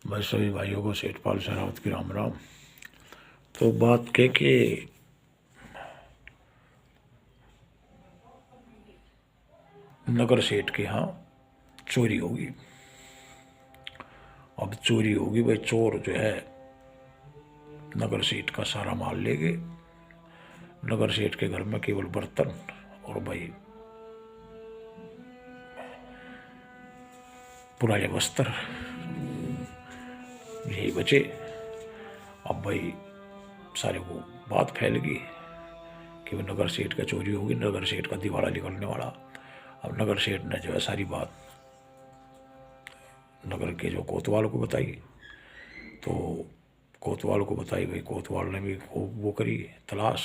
मैं सभी भाइयों को सेठपाल शेरावत की राम राम। तो बात के कि नगर सेठ के यहाँ चोरी होगी। अब चोरी होगी भाई, चोर जो है नगर सेठ का सारा माल ले गए। नगर सेठ के घर में केवल बर्तन और भाई पुराने वस्त्र यही बचे। अब भाई सारे को बात फैल गई कि वो नगर सेठ का चोरी होगी, नगर सेठ का दिवाला निकलने वाला। अब नगर सेठ ने जो है सारी बात नगर के जो कोतवाल को बताई, तो कोतवाल को बताई भाई, कोतवाल ने भी वो करी तलाश,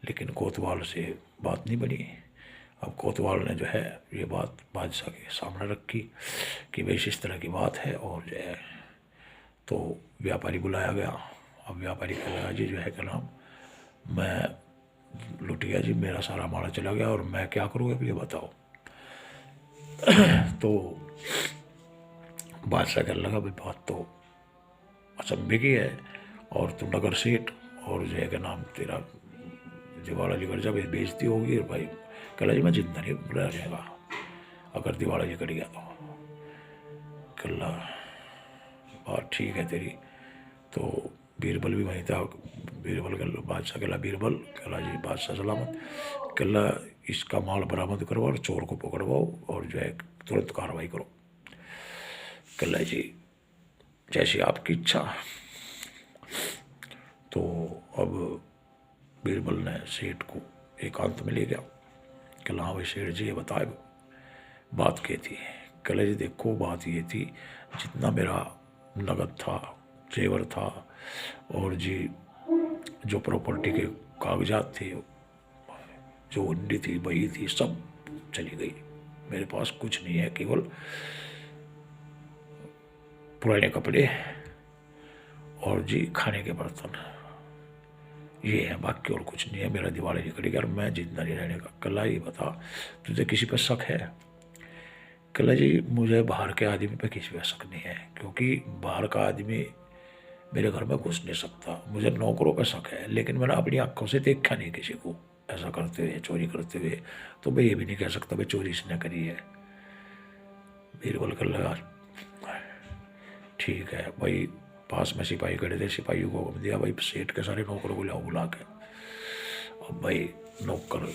लेकिन कोतवाल से बात नहीं बनी। अब कोतवाल ने जो है ये बात बादशाह के सामने रखी कि भाई इस तरह की बात है, और जो है तो व्यापारी बुलाया गया। अब व्यापारी कह रहा जी जो है क्या नाम, मैं लुट गया जी, मेरा सारा माल चला गया और मैं क्या करूँ अब ये बताओ। तो बादशाह कहने लगा भाई बात तो अचंभे की है, और तू नगर सेठ और जो है क्या नाम तेरा दिवाला निकल जा, बेइज्जती होगी। और भाई कहला जी मैं जिंदा नहीं रह जाएगा अगर दिवाला निकल गया तो। कहला बात ठीक है तेरी। तो बीरबल भी वहीं था। बीरबल कहला बादशाह, कहला बीरबल, कहला जी बादशाह सलामत। कहला इसका माल बरामद करवाओ और चोर को पकड़वाओ और जो है तुरंत कार्रवाई करो। कहला जी जैसी आपकी इच्छा। तो अब बीरबल ने सेठ को एकांत में ले गया। कहला हाँ भाई सेठ जी ये बताए बात क्या थी। कहला जी देखो बात ये थी, जितना मेरा नगद था, जेवर था, और जी जो प्रॉपर्टी के कागजात थे, जो हुंडी थी, बही थी, सब चली गई। मेरे पास कुछ नहीं है, केवल पुराने कपड़े और जी खाने के बर्तन, ये है, बाकी और कुछ नहीं है। मेरा दिवाली निकल गया और मैं जिंदा नहीं रहने का। कहला ये बता तुझे किसी पर शक है। कहला जी मुझे बाहर के आदमी पे किसी पर शक नहीं है, क्योंकि बाहर का आदमी मेरे घर में घुस नहीं सकता। मुझे नौकरों पर शक है, लेकिन मैंने अपनी आंखों से देखा नहीं किसी को ऐसा करते हुए, चोरी करते हुए। तो मैं ये भी नहीं कह सकता भाई चोरी इसने करी है। बीरबल कर लगा ठीक है भाई। पास में सिपाही खड़े थे, सिपाहियों को हुक्म दिया भाई सेठ के सारे नौकरों को लाओ बुला के। अब भाई नौकर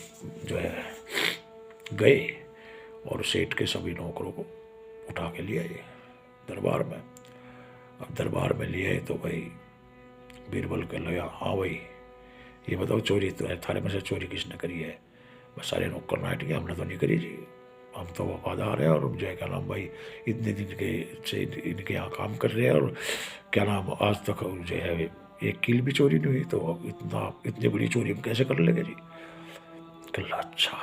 जो है गए और सेठ के सभी नौकरों को उठा के ले आए दरबार में। अब दरबार में ले आए तो भाई बीरबल कह लगा हाँ भाई ये बताओ चोरी तो है थारे में से चोरी किसने करी है। बस सारे नौकर नाट गए, हमने तो नहीं करी जी, हम तो वफादार है और जो है क्या नाम भाई इतने दिन के से इनके यहाँ काम कर रहे हैं, और क्या नाम आज तक जो है एक कील भी चोरी नहीं हुई, तो अब इतनी बड़ी चोरी हम कैसे कर लेंगे जी। कहला अच्छा।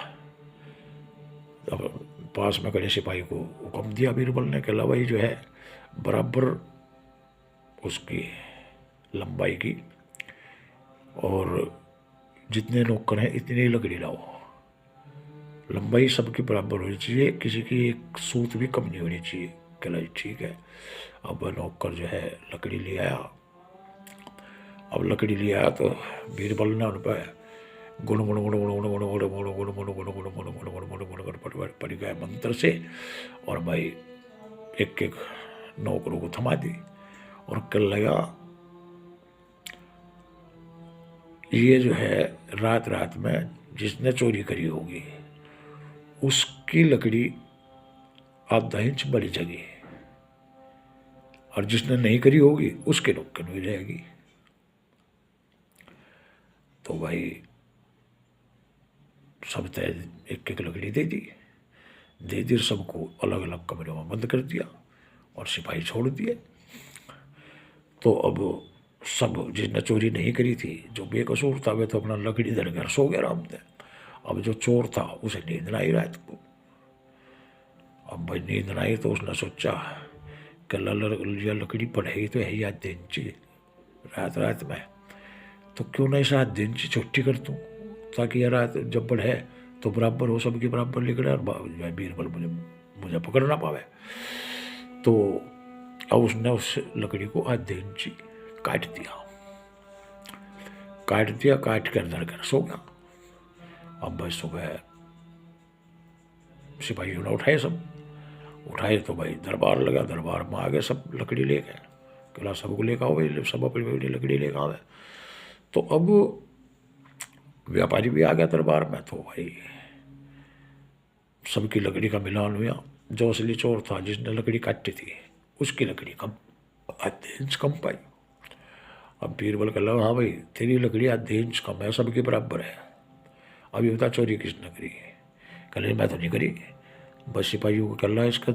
अब पास में खड़े सिपाही को हुक्म दिया बीरबल ने, कहला भाई जो है बराबर उसकी लंबाई की और जितने नौकर हैं इतनी लकड़ी लाओ। लंबाई सबकी बराबर होनी चाहिए, किसी की एक सूत भी कम नहीं होनी चाहिए। कहला जी ठीक है। अब नौकर जो है लकड़ी ले आया। अब लकड़ी ले आया तो बीरबल ने उन पर गुण गुण गुण गुण गुण गुण गुण गुण गुण गुण गुण गुण गुण गुण गुण गुण गुण गुण पड़ गए मंत्र से, और भाई एक एक नौकरों को थमा दी और कह लगा ये जो है रात रात में जिसने चोरी करी होगी उसकी लकड़ी आधा इंच बड़ी जगी, और जिसने नहीं करी होगी उसके नुक्कड़ हुई रहेगी। तो भाई सब तय एक एक लकड़ी दे दी सबको अलग अलग कमरों में बंद कर दिया और सिपाही छोड़ दिए। तो अब सब जिसने चोरी नहीं करी थी, जो बेकसूर था, वे तो अपना लकड़ी धर घर सो गया आराम से। अब जो चोर था उसे नींद ना आई रात को। अब भाई नींद ना आई तो उसने सोचा कि लकड़ी पड़ेगी तो यही आज दिन चाहिए रात रात में, तो क्यों नहीं सात दिन से छुट्टी कर दूँ, ताकि यह रात जब बढ़े तो बराबर हो, सबके बराबर निकले और बीरबल मुझे पकड़ ना पावे। तो अब उसने उस लकड़ी को आधे इंची काट दिया, काट कर धर कर सो गया। अब भाई सुबह सिपाहियों ने उठाए, सब उठाए तो भाई दरबार लगा, दरबार में आ गए सब लकड़ी ले गए, कहला सबको लेकर आओ भाई, सब अपनी लकड़ी लेकर आवे। तो अब व्यापारी भी आ गया दरबार में, तो भाई सबकी लकड़ी का मिलान हुआ। जो असली चोर था जिसने लकड़ी काटी थी उसकी लकड़ी कम, आधे इंच कम पाई। अब बीरबल कह लगा हाँ भाई तेरी लकड़ी आधे इंच कम है, सबके बराबर है, अभी बता चोरी किसने करी? कह मैं तो नहीं करी। बस सिपाहियों को कह इसका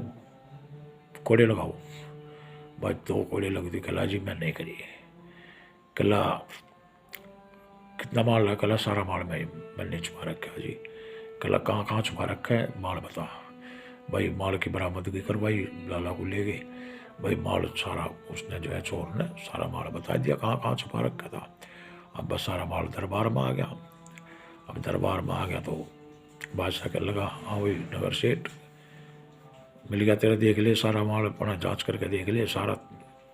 कोड़े लगाओ। भाई 2 कोड़े लग दी। कला जी मैं नहीं करी। कला कितना माल लगा? कला सारा माल मैंने छुपा रखा जी। कला कहाँ छुपा रखा है? माल बता। भाई माल की बरामदगी करवाई, लाला को ले गए। भाई माल सारा उसने जो है चोर ने सारा माल बता दिया कहाँ छुपा रखा था। अब बस सारा माल दरबार में आ गया। अब दरबार में आ गया तो बादशाह कह लगा हाँ भाई नगर सेठ मिल गया तेरा, देख ले सारा माल अपना जांच करके देख ले, सारा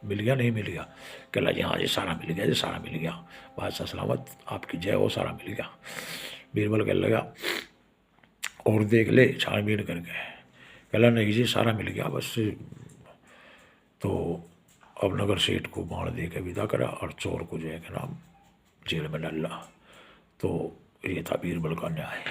मिल गया नहीं मिल गया? कहला जी हाँ जी सारा मिल गया जी, सारा मिल गया, बादशाह सलामत आपकी जय हो, सारा मिल गया। बीरबल कह लगा और देख ले छानबीन करके। कहला नहीं जी सारा मिल गया बस। तो अब नगर सेठ को बाण दे के विदा करा और चोर को जो है कि नाम जेल में डाला। तो ये था बीरबल का न्याय।